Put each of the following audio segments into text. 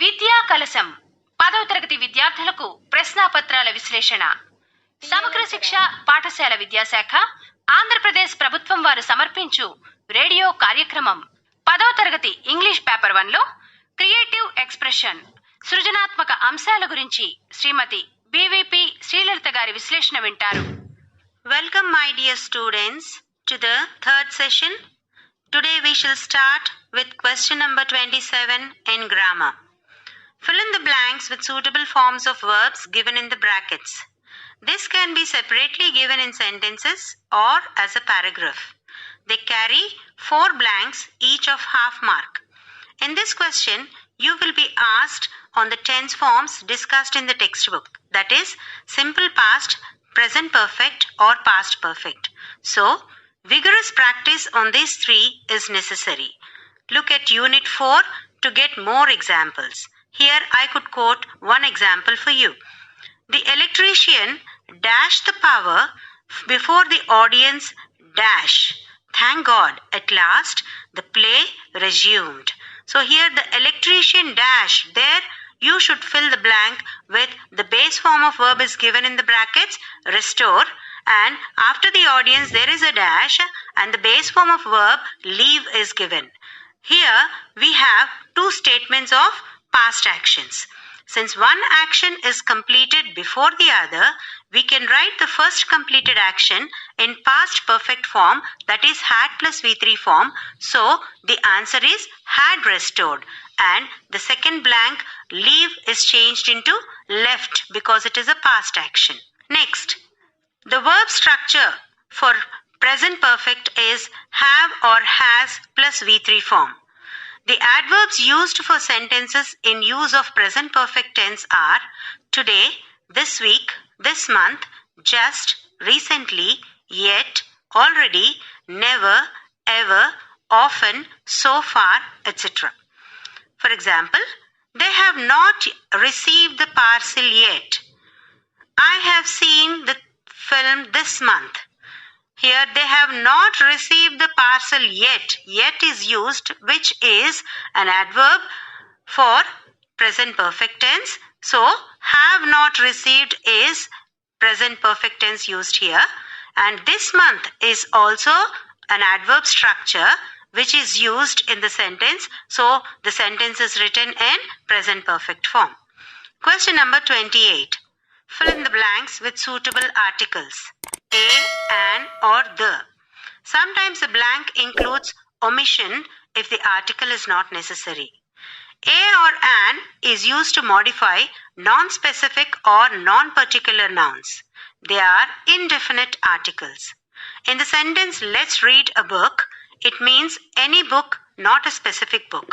విద్యా కలశం 10వ తరగతి విద్యార్థులకు ప్రశ్నాపత్రాల విశ్లేషణ. సమగ్ర శిక్ష పాఠశాల విద్యాశాఖ ఆంధ్రప్రదేశ్ ప్రభుత్వం వారు సమర్పించు రేడియో కార్యక్రమం 10వ తరగతి ఇంగ్లీష్ పేపర్ 1లో క్రియేటివ్ ఎక్స్ప్రెషన్ సృజనాత్మక అంశాల గురించి శ్రీమతి బీవీపీ శ్రీలలిత గారి విశ్లేషణ వింటారు. Welcome my dear students to the third session. Today we shall start with question number 27 in grammar. Fill in the blanks with suitable forms of verbs given in the brackets. This can be separately given in sentences or as a paragraph. They carry 4 blanks, each of half mark. In this question, you will be asked on the tense forms discussed in the textbook, that is, simple past, present perfect or past perfect. So, vigorous practice on these 3 is necessary. Look at Unit 4 to get more examples. Here I could quote one example for you. The electrician dashed the power before the audience dash. Thank God, at last the play resumed. So here the electrician dash, there you should fill the blank with the base form of verb is given in the brackets, restore, and after the audience there is a dash and the base form of verb leave is given. Here we have 2 statements of past actions. Since one action is completed before the other, we can write the first completed action in past perfect form, that is had plus V3 form. So the answer is had restored, and the second blank leave is changed into left because it is a past action. Next, the verb structure for present perfect is have or has plus V3 form. The adverbs used for sentences in use of present perfect tense are today, this week, this month, just, recently, yet, already, never, ever, often, so far, etc. For example, they have not received the parcel yet. I have seen the film this month. Here they have not received the parcel yet. Yet is used, which is an adverb for present perfect tense. So have not received is present perfect tense used here. And this month is also an adverb structure which is used in the sentence. So the sentence is written in present perfect form. Question number 28. Fill in the blanks with suitable articles. A, an or the. Sometimes a blank includes omission if the article is not necessary. A or an is used to modify non-specific or non-particular nouns. They are indefinite articles. In the sentence, let's read a book, it means any book, not a specific book.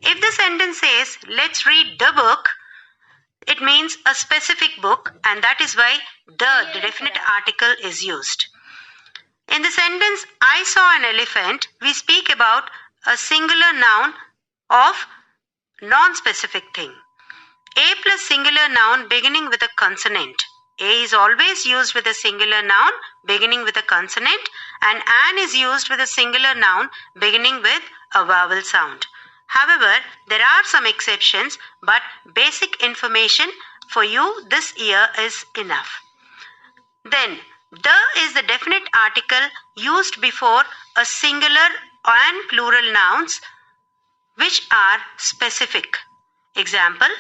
If the sentence says, let's read the book, it means a specific book, and that is why the definite article is used. In the sentence, I saw an elephant, we speak about a singular noun of non-specific thing. A plus singular noun beginning with a consonant. A is always used with a singular noun beginning with a consonant, and an is used with a singular noun beginning with a vowel sound. However, there are some exceptions, but basic information for you this year is enough. Then, the is the definite article used before a singular and plural nouns which are specific. Example,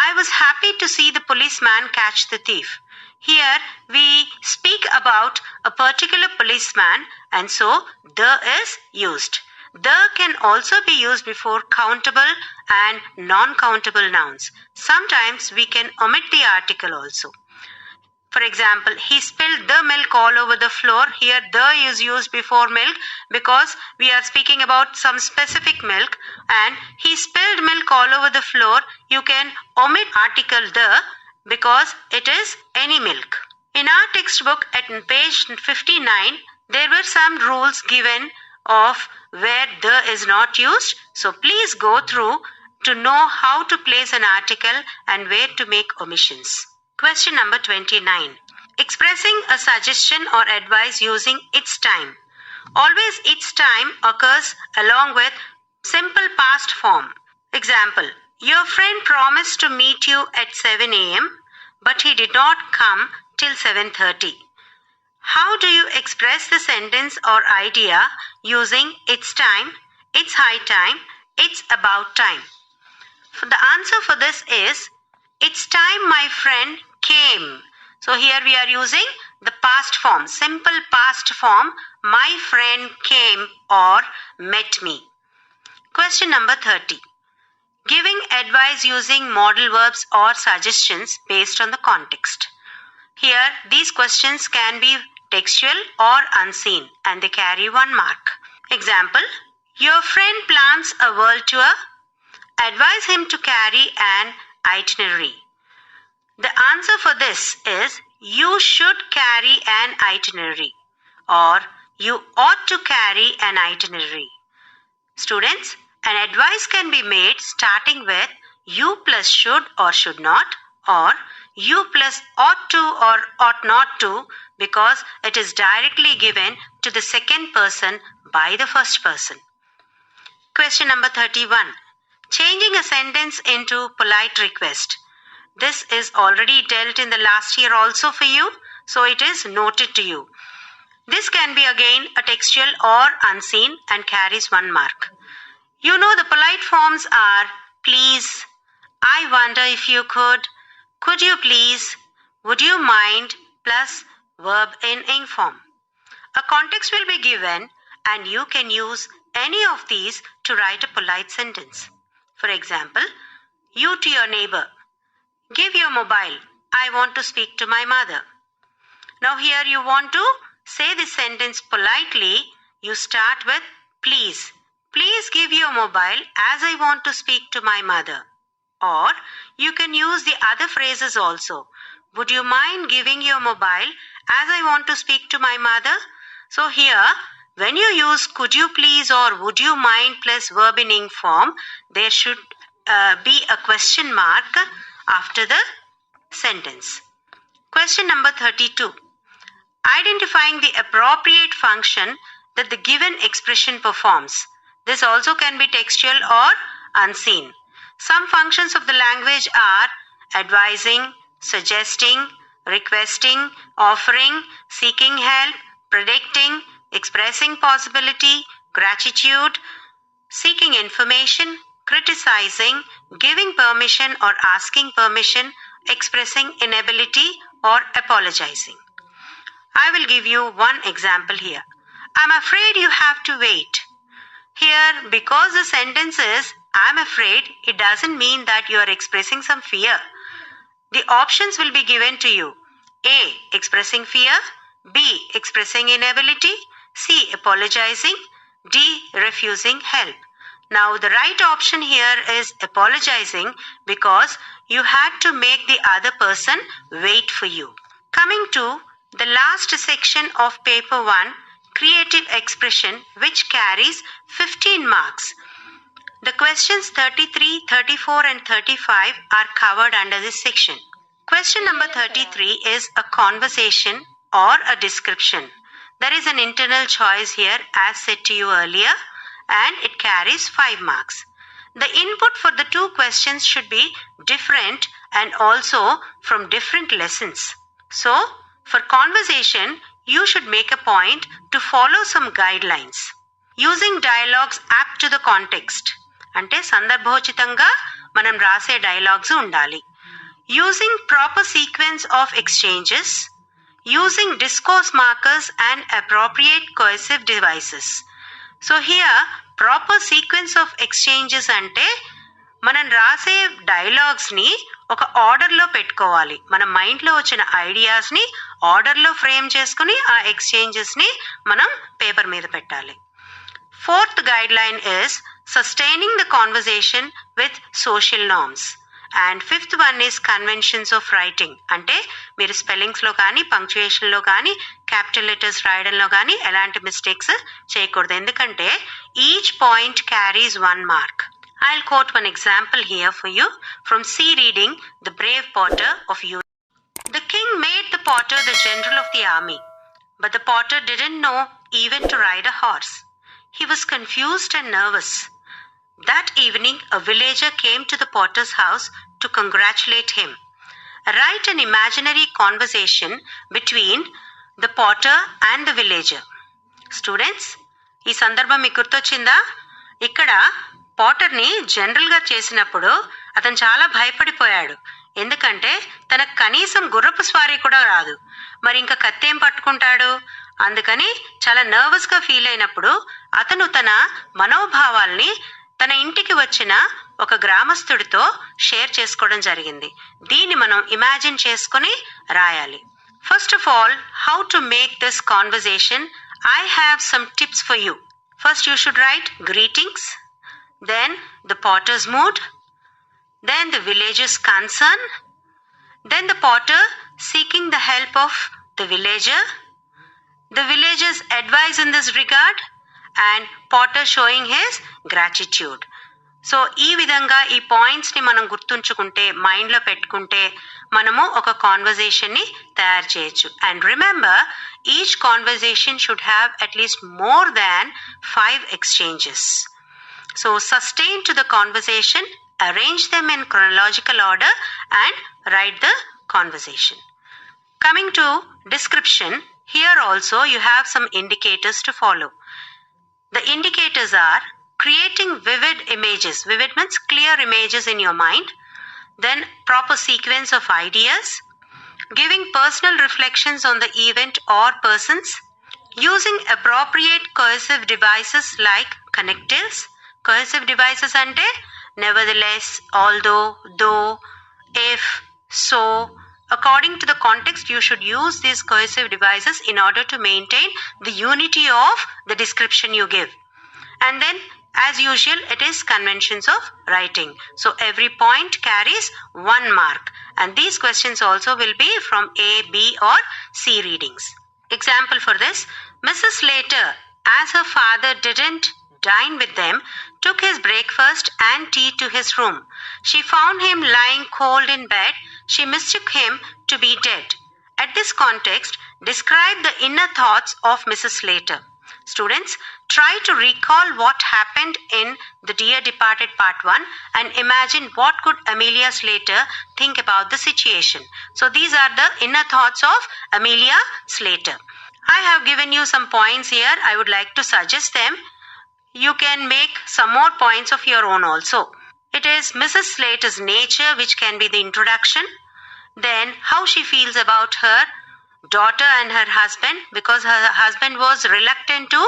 I was happy to see the policeman catch the thief. Here we speak about a particular policeman, and so the is used. The can also be used before countable and non-countable nouns. Sometimes we can omit the article also. For example, he spilled the milk all over the floor. Here the is used before milk because we are speaking about some specific milk, and he spilled milk all over the floor. You can omit article the because it is any milk. In our textbook at page 59, there were some rules given of where the is not used. So please go through to know how to place an article and where to make omissions. Question number 29. Expressing a suggestion or advice using its time. Always its time occurs along with simple past form. Example, Your friend promised to meet you at 7 a.m., but he did not come till 7:30. How do you express the sentence or idea using it's time, it's high time, it's about time? The answer for this is it's time my friend came. So here we are using the past form, simple past form, my friend came or met me. Question number 30. Giving advice using modal verbs or suggestions based on the context. Here, these questions can be textual or unseen and they carry 1 mark. Example, your friend plans a world tour. Advise him to carry an itinerary. The answer for this is you should carry an itinerary or you ought to carry an itinerary. Students, an advice can be made starting with you plus should or should not or you plus ought to or ought not to because it is directly given to the second person by the first person. Question number 31. Changing a sentence into polite request. This is already dealt in the last year also for you, so it is noted to you. This can be again a textual or unseen and carries 1 mark. You know the polite forms are please, I wonder if you could you please, would you mind, plus verb in ing form. A context will be given and you can use any of these to write a polite sentence. For example, you to your neighbor, give your mobile, I want to speak to my mother. Now here you want to say this sentence politely, you start with please. Please give your mobile as I want to speak to my mother. Or you can use the other phrases also. Would you mind giving your mobile as I want to speak to my mother? So here, when you use could you please or would you mind plus verb in ing form, there should be a question mark after the sentence. Question number 32. Identifying the appropriate function that the given expression performs. This also can be textual or unseen. Some functions of the language are advising, suggesting, requesting, offering, seeking help, predicting, expressing possibility, gratitude, seeking information, criticizing, giving permission or asking permission, expressing inability or apologizing. I will give you 1 example here. I'm afraid you have to wait. Here, because the sentence is I'm afraid, it doesn't mean that you are expressing some fear. The options will be given to you. A. Expressing fear. B. Expressing inability. C. Apologizing. D. Refusing help. Now the right option here is apologizing because you had to make the other person wait for you. Coming to the last section of paper 1, creative expression, which carries 15 marks. The questions 33, 34 and 35 are covered under this section. Question number 33 is a conversation or a description. There is an internal choice here as said to you earlier and it carries 5 marks. The input for the 2 questions should be different and also from different lessons. So, for conversation, you should make a point to follow some guidelines. Using dialogues apt to the context. అంటే సందర్భోచితంగా మనం రాసే dialogues ఉండాలి. Using proper sequence of exchanges. Using discourse markers and appropriate coercive devices. So here, proper sequence of exchanges అంటే మనం రాసే డైలాగ్స్ని ఒక ఆర్డర్లో పెట్టుకోవాలి. మన మైండ్లో వచ్చిన ఐడియాస్ని ఆర్డర్లో ఫ్రేమ్ చేసుకుని ఆ ఎక్స్చేంజెస్ని మనం పేపర్ మీద పెట్టాలి. 4th guideline is sustaining the conversation with social norms. And 5th one is conventions of writing. అంటే మీరు స్పెల్లింగ్స్లో కానీ పంక్చుయేషన్లో కానీ క్యాపిటల్ లెటర్స్ రాయడంలో కానీ ఎలాంటి మిస్టేక్స్ చేయకూడదు. ఎందుకంటే each point carries 1 mark. I'll quote one example here for you from C reading The Brave Potter of You. The king made the potter the general of the army, but the potter didn't know even to ride a horse. He was confused and nervous. That evening, a villager came to the potter's house to congratulate him. Write an imaginary conversation between the potter and the villager. Students, ఈ సందర్భం మీకు గుర్తొచ్చిందా? ఇక్కడ పాటర్ని జనరల్గా చేసినప్పుడు అతను చాలా భయపడిపోయాడు. ఎందుకంటే తనకు కనీసం గుర్రపు స్వారీ కూడా రాదు. మరి ఇంకా కత్తేం పట్టుకుంటాడు? అందుకని చాలా నర్వస్గా ఫీల్ అయినప్పుడు అతను తన మనోభావాల్ని తన ఇంటికి వచ్చిన ఒక గ్రామస్తుడితో షేర్ చేసుకోవడం జరిగింది. దీన్ని మనం ఇమాజిన్ చేసుకుని రాయాలి. First of all, how to make this conversation, I have some tips for you. First, you should write greetings, then the potter's mood, then the villager's concern, then the potter seeking the help of the villager's advice in this regard, and potter showing his gratitude. So ఈ విధంగా ఈ పాయింట్స్ని మనం గుర్తుంచుకుంటే, మైండ్లో పెట్టుకుంటే మనము ఒక కాన్వర్జేషన్ని తయారు చేయొచ్చు. And remember, each conversation should have at least more than 5 exchanges. So sustain to the conversation, arrange them in chronological order and write the conversation. Coming to description, here also you have some indicators to follow. The indicators are creating vivid images. Vivid means clear images in your mind. Then proper sequence of ideas. Giving personal reflections on the event or persons. Using appropriate cohesive devices like connectives. Cohesive devices ante nevertheless, although, though, if, so. According to the context, you should use these cohesive devices in order to maintain the unity of the description you give. And then, as usual, it is conventions of writing. So every point carries 1 mark. And these questions also will be from A, B or C readings. Example for this, Mrs. Slater, as her father didn't dine with them, took his breakfast and tea to his room. She found him lying cold in bed. She mistook him to be dead. At this context, describe the inner thoughts of Mrs. Slater. Students, try to recall what happened in the Dear Departed Part 1 and imagine what could Amelia Slater think about the situation. So these are the inner thoughts of Amelia Slater. I have given you some points here. I would like to suggest them. You can make some more points of your own also. It is Mrs. Slater's nature, which can be the introduction. Then how she feels about her daughter and her husband, because her husband was reluctant to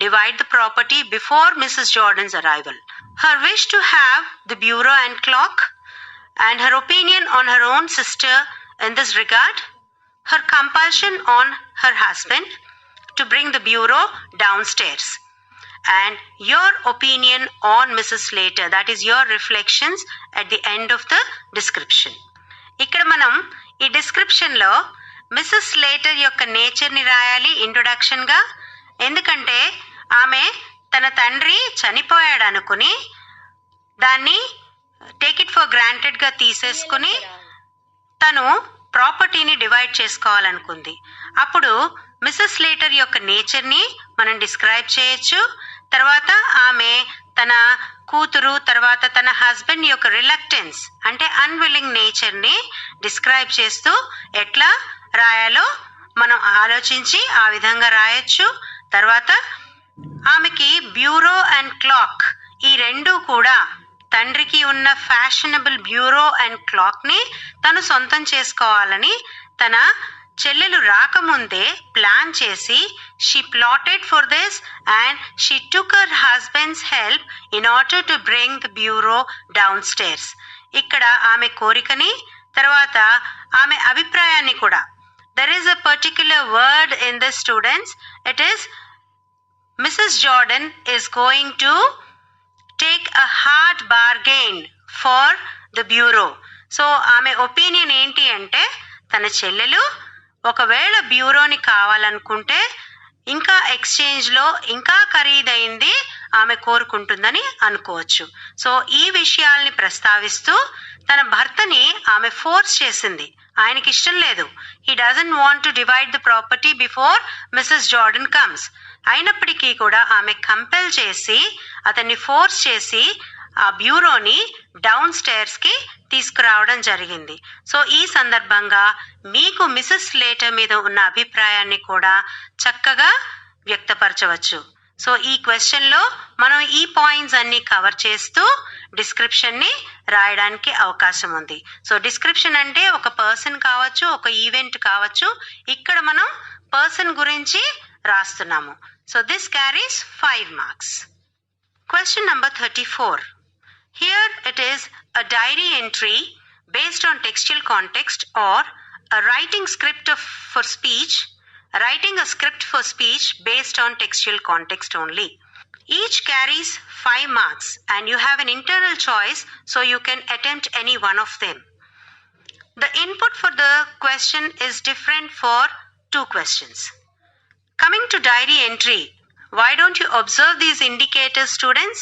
divide the property before Mrs. Jordan's arrival. Her wish to have the bureau and clock, and her opinion on her own sister in this regard. Her compulsion on her husband to bring the bureau downstairs. And your opinion on Mrs. Slater, that is your reflections at the end of the description. ఇక్కడ మనం ఈ డిస్క్రిప్షన్లో missus Slater యొక్క నేచర్ని రాయాలి ఇంట్రొడక్షన్గా. ఎందుకంటే ఆమె తన తండ్రి చనిపోయాడు అనుకుని దాన్ని టేక్ ఇట్ ఫర్ గ్రాంటెడ్గా తీసేసుకుని తను ప్రాపర్టీని డివైడ్ చేసుకోవాలనుకుంది. అప్పుడు మిస్సెస్ స్లేటర్ యొక్క నేచర్ని మనం డిస్క్రైబ్ చేయొచ్చు. తర్వాత ఆమె తన కూతురు, తర్వాత తన హస్బెండ్ యొక్క రిలక్టెన్స్ అంటే అన్విల్లింగ్ నేచర్ని డిస్క్రైబ్ చేస్తూ ఎట్లా రాయాలో మనం ఆలోచించి ఆ విధంగా రాయొచ్చు. తర్వాత ఆమెకి బ్యూరో అండ్ క్లాక్, ఈ రెండు కూడా తండ్రికి ఉన్న ఫ్యాషనబుల్ బ్యూరో అండ్ క్లాక్ని తను సొంతం చేసుకోవాలని తన చెల్లెలు రాకముందే ప్లాన్ చేసి she plotted for this and she took her husband's help in order to bring the bureau downstairs. ఇక్కడ ఆమె కోరికని, తర్వాత ఆమె అభిప్రాయాన్ని కూడా. There is a particular word in this students. It is Mrs Jordan is going to take a hard bargain for the bureau. So ఆమె opinion ఏంటి అంటే తన చెల్లెలు ఒకవేళ బ్యూరోని కావాలనుకుంటే ఇంకా ఎక్స్చేంజ్లో ఇంకా ఖరీదైంది ఆమె కోరుకుంటుందని అనుకోవచ్చు. సో ఈ విషయాల్ని ప్రస్తావిస్తూ తన భర్తని ఆమె ఫోర్స్ చేసింది. ఆయనకి ఇష్టం లేదు. He doesn't want to divide the property before Mrs Jordan comes. అయినప్పటికీ కూడా ఆమె కంపెల్ చేసి, అతన్ని ఫోర్స్ చేసి ఆ బ్యూరోని డౌన్ స్టైర్స్కి తీసుకురావడం జరిగింది. సో ఈ సందర్భంగా మీకు మిసెస్ స్లేటర్ మీద ఉన్న అభిప్రాయాన్ని కూడా చక్కగా వ్యక్తపరచవచ్చు. సో ఈ క్వశ్చన్లో మనం ఈ పాయింట్స్ అన్ని కవర్ చేస్తూ డిస్క్రిప్షన్ని రాయడానికి అవకాశం ఉంది. సో డిస్క్రిప్షన్ అంటే ఒక పర్సన్ కావచ్చు, ఒక ఈవెంట్ కావచ్చు. ఇక్కడ మనం పర్సన్ గురించి రాస్తున్నాము. So this carries 5 marks. Question number 34. Here it is a diary entry based on textual context or a writing a script for speech based on textual context only. Each carries 5 marks and you have an internal choice, so you can attempt any one of them. The input for the question is different for 2 questions. Coming to diary entry, why don't you observe these indicators, students?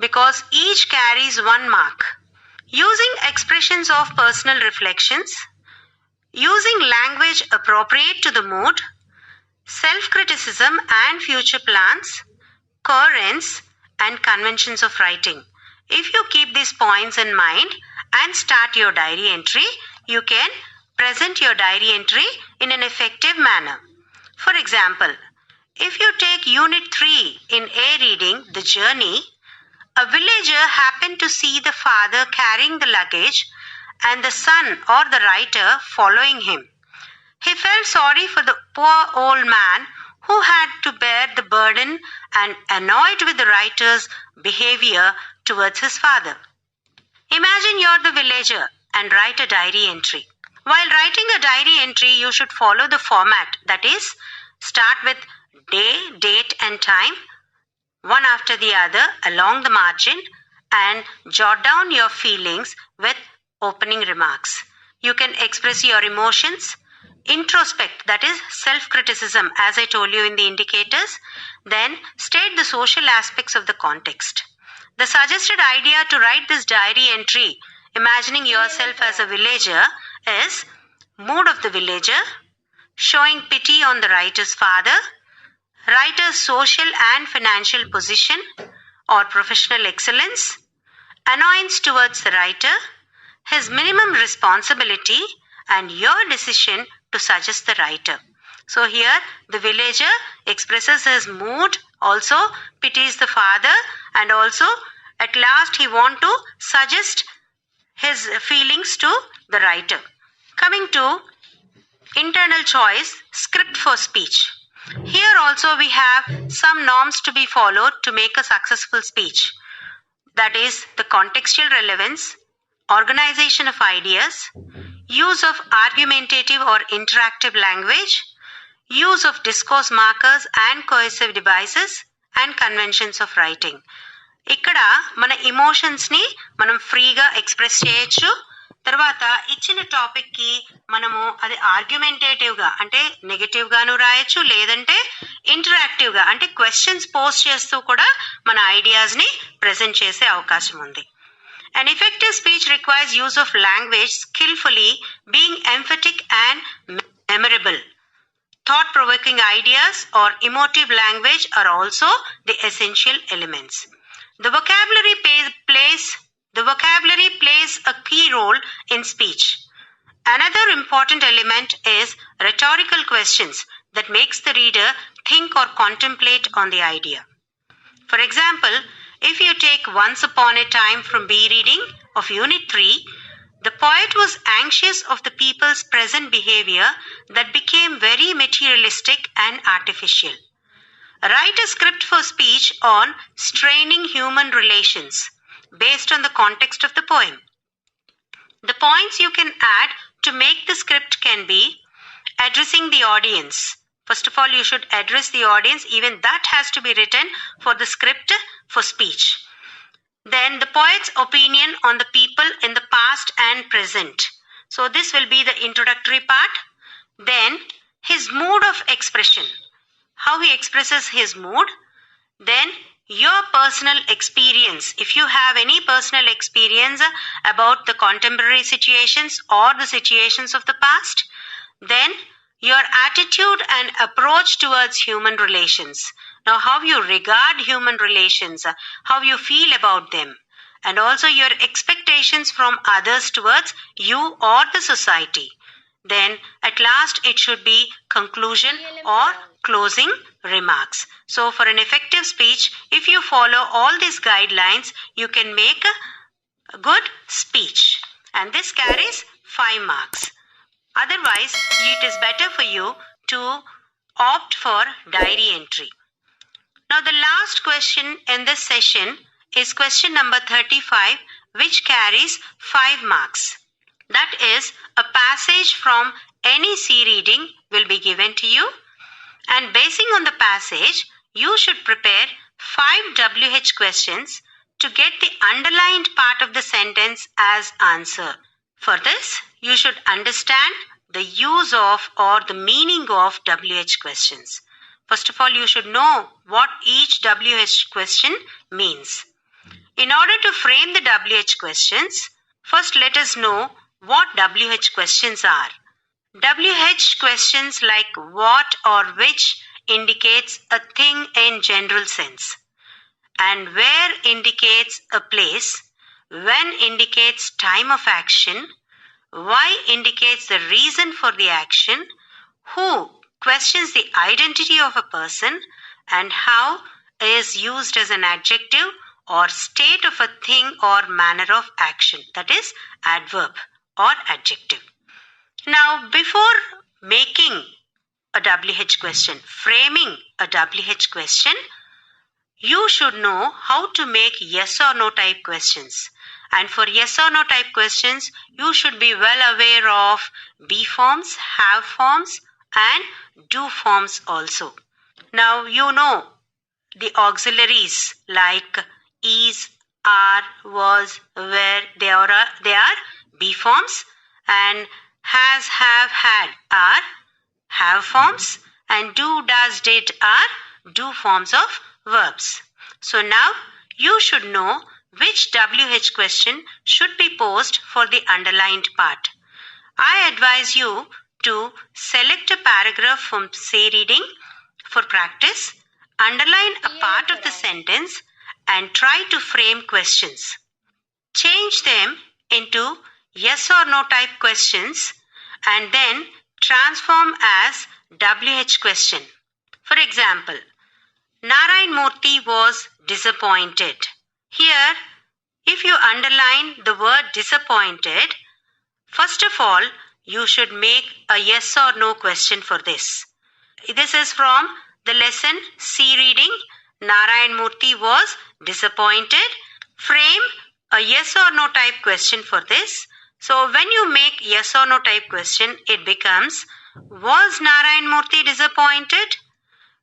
Because each carries 1 mark. Using expressions of personal reflections, using language appropriate to the mood, self-criticism and future plans, coherence and conventions of writing. If you keep these points in mind and start your diary entry, you can present your diary entry in an effective manner. For example, if you take Unit 3 in A reading, The Journey, a villager happened to see the father carrying the luggage and the son or the writer following him. He felt sorry for the poor old man who had to bear the burden and annoyed with the writer's behavior towards his father. Imagine you're the villager and write a diary entry. While writing a diary entry, you should follow the format. That is, start with day, date and time, one after the other along the margin, and jot down your feelings with opening remarks. You can express your emotions, introspect, that is self-criticism, as I told you in the indicators, then state the social aspects of the context. The suggested idea to write this diary entry, imagining yourself as a villager, is mood of the villager, showing pity on the writer's father, writer's social and financial position or professional excellence, annoyance towards the writer, his minimum responsibility, and your decision to suggest the writer. So here the villager expresses his mood, also pities the father, and also at last he wants to suggest his feelings to the writer. Coming to internal choice, script for speech. Here also we have some norms to be followed to make a successful speech. That is the contextual relevance, organization of ideas, use of argumentative or interactive language, use of discourse markers and cohesive devices, and conventions of writing. ఇక్కడ మన ఎమోషన్స్ని మనం ఫ్రీగా express చేయొచ్చు. తర్వాత ఇచ్చిన టాపిక్కి మనము అది ఆర్గ్యుమెంటేటివ్గా అంటే నెగటివ్గాను రాయొచ్చు, లేదంటే ఇంటరాక్టివ్గా అంటే క్వశ్చన్స్ పోస్ట్ చేస్తూ కూడా మన ఐడియాస్ని ప్రజెంట్ చేసే అవకాశం ఉంది. An effective speech requires use of language skillfully, being emphatic and memorable. Thought-provoking ideas or emotive language are also the essential elements. The vocabulary plays a key role in speech. Another important element is rhetorical questions that makes the reader think or contemplate on the idea. For example, if you take Once Upon a Time from B reading of Unit 3, the poet was anxious of the people's present behavior that became very materialistic and artificial. Write a script for speech on straining human relations based on the context of the poem. The points you can add to make the script can be addressing the audience. First of all, you should address the audience. Even that has to be written for the script for speech. Then the poet's opinion on the people in the past and present. So this will be the introductory part. Then his mood of expression, how he expresses his mood. Then your personal experience, if you have any personal experience about the contemporary situations or the situations of the past. Then your attitude and approach towards human relations. Now how you regard human relations, how you feel about them. and also your expectations from others towards you or the society. Then at last it should be conclusion or closing remarks. So for an effective speech, if you follow all these guidelines, you can make a good speech, and this carries 5 marks. Otherwise, it is better for you to opt for diary entry. Now the last question in this session is question number 35, which carries 5 marks. That is, a passage from any C reading will be given to you, and basing on the passage, you should prepare 5 WH questions to get the underlined part of the sentence as answer. For this, you should understand the use of or the meaning of WH questions. First of all, you should know what each WH question means. In order to frame the WH questions, first let us know what WH questions are. WH questions like what or which indicates a thing in general sense, and where indicates a place, when indicates time of action, why indicates the reason for the action, who questions the identity of a person, and how is used as an adjective or state of a thing or manner of action, that is adverb or adjective. Now, before making a WH question, framing a WH question, you should know how to make yes or no type questions. And for yes or no type questions, you should be well aware of be forms, have forms, and do forms also. Now you know the auxiliaries like is, are, was, were, they are be forms, and has, have, had are have forms, and do, does, did are do forms of verbs. So now you should know which WH question should be posed for the underlined part. I advise you to select a paragraph from say reading for practice, underline a part of the sentence, and try to frame questions. Change them into yes or no type questions and then transform as WH question. For example, Narayan Murthy was disappointed. Here, if you underline the word disappointed, first of all, you should make a yes or no question for this. This is from the lesson C reading, Narayan Murthy was disappointed. Frame a yes or no type question for this. So when you make yes or no type question, it becomes, was Narayan Murthy disappointed?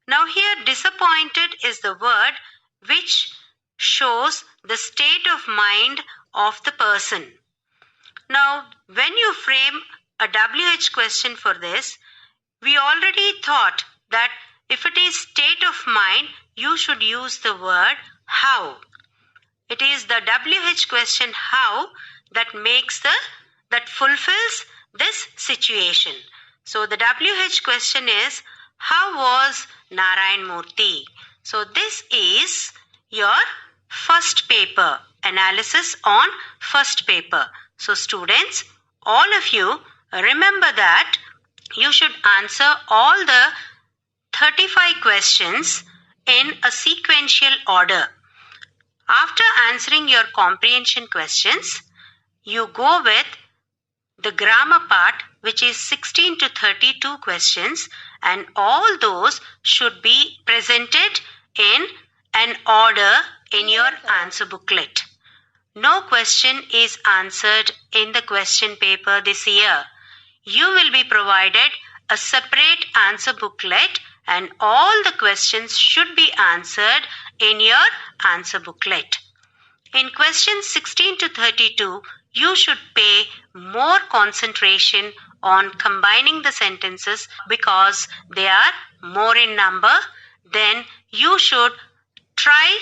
Now here disappointed is the word which shows the state of mind of the person. Now when you frame a WH question for this, we already thought that if it is state of mind, you should use the word how. It is the WH question how that fulfills this situation. So the WH question is, how was Narayan Murthy? So this is your first paper, analysis on first paper. So students, all of you remember that you should answer all the 35 questions in a sequential order. After answering your comprehension questions, you go with the grammar part, which is 16 to 32 questions, and all those should be presented in an order in your answer booklet. No question is answered in the question paper this year. You will be provided a separate answer booklet, and all the questions should be answered in your answer booklet. In questions 16 to 32, you should pay more concentration on combining the sentences because they are more in number. Then you should try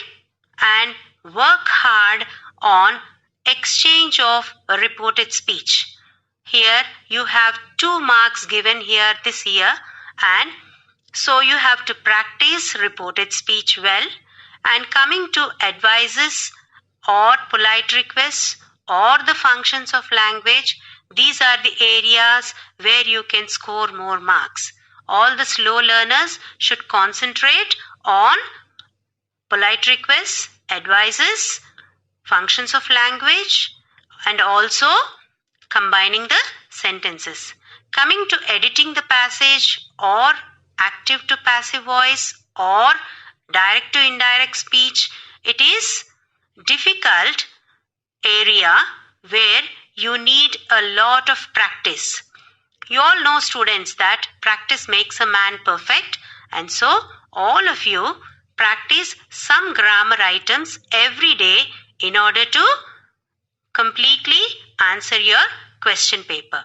and work hard on exchange of a reported speech. Here you have 2 marks given here this year, and so you have to practice reported speech well. And coming to advices or polite requests or the functions of language, these are the areas where you can score more marks. All the slow learners should concentrate on polite requests, advices, functions of language, and also combining the sentences. Coming to editing the passage or active to passive voice or direct to indirect speech, it is difficult area where you need a lot of practice. You all know, students, that practice makes a man perfect, and so all of you practice some grammar items every day in order to completely answer your question paper.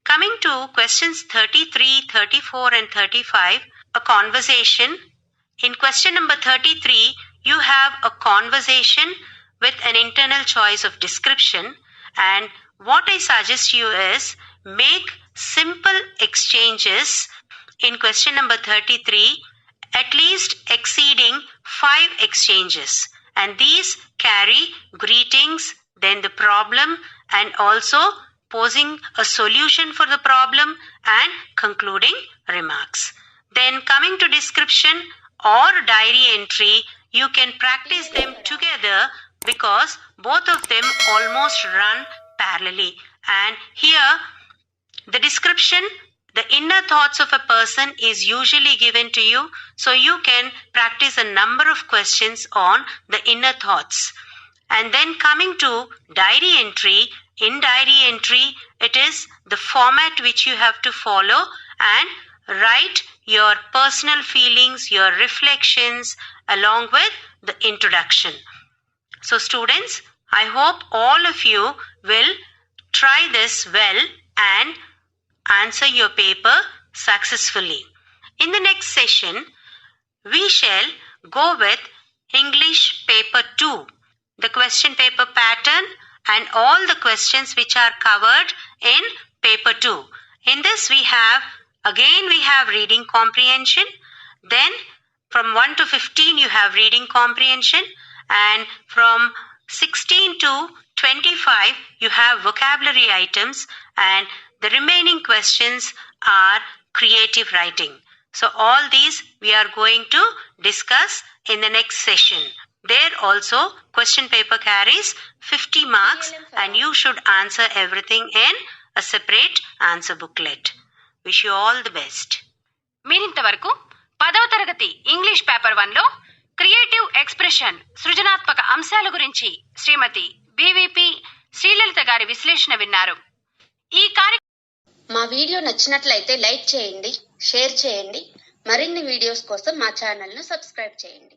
Coming to questions 33, 34 and 35, a conversation. In question number 33, you have a conversation with an internal choice of description, and what I suggest you is make simple exchanges in question number 33, at least exceeding 5 exchanges, and these carry greetings, then the problem, and also posing a solution for the problem and concluding remarks. Then coming to description or diary entry, you can practice them together because both of them almost run parallelly. And here the description, the inner thoughts of a person is usually given to you, so you can practice a number of questions on the inner thoughts. And then coming to diary entry, in diary entry, it is the format which you have to follow and write your personal feelings, your reflections along with the introduction. So students, I hope all of you will try this well and answer your paper successfully. In the next session, we shall go with English paper 2, the question paper pattern and all the questions which are covered in paper 2. In this we have reading comprehension, then from 1 to 15 you have reading comprehension, and from 16 to 25 you have vocabulary items, and the remaining questions are creative writing. So all these we are going to discuss in the next session. There also question paper carries 50 marks and you should answer everything in a separate answer booklet. Wish you all the best. మీరింతవరకు 10వ తరగతి English paper 1లో creative expression సృజనాత్మక అంశాల గురించి శ్రీమతి బివిపి శ్రీలలిత గారి విశ్లేషణ విన్నారు. ఈ మా వీడియో నచ్చినట్లయితే లైక్ చేయండి, షేర్ చేయండి. మరిన్ని వీడియోస్ కోసం మా ఛానల్ను సబ్స్క్రైబ్ చేయండి.